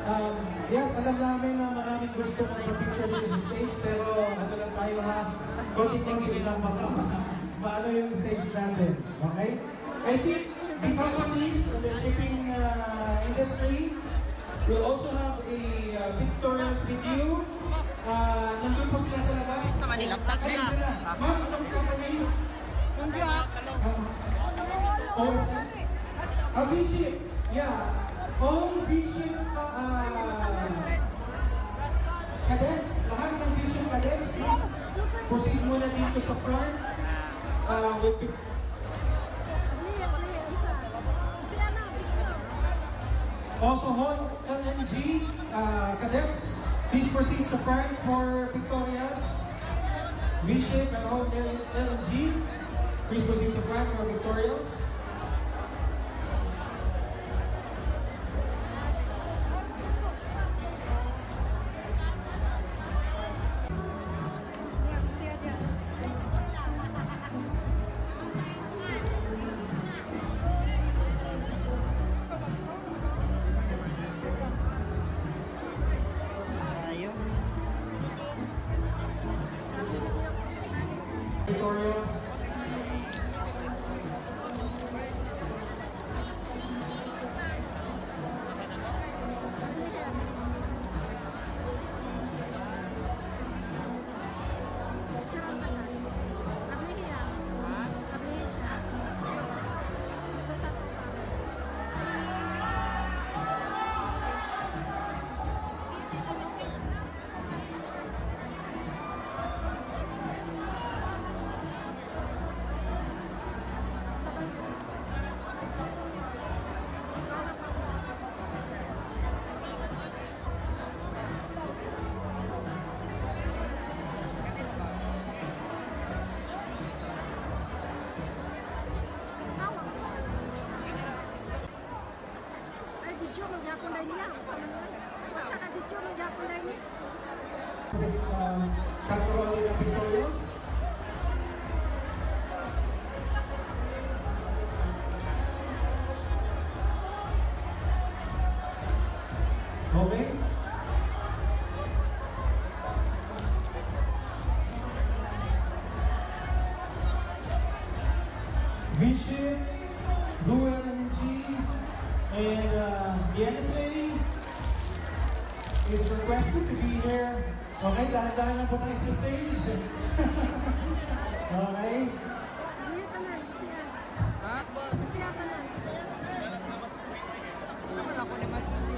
Yes, alam namin na maraming gusto ng picture dito sa stage, pero ano lang tayo ha, konti-konti lang baka maano yung stage natin, okay? I think the companies in the shipping industry will also have a victorious video. Nandun po sila sa labas. Ayun sila. Ma'am, anong company? V-Ship. Yeah. All V-Ship cadets, lahat ng V-Ship cadets, please proceed muna dito sa front. Also, all LNG cadets, please proceed sa front for victorious. V-Ship and all LNG, please proceed sa front for victorious. Victorious. Category ng victorious. Okay. V-Ship, Blue LNG, and the NSA is requested to be here. Okay, dahan-dahan lang po tayo sa stage. Okay. Naman ako naman kasi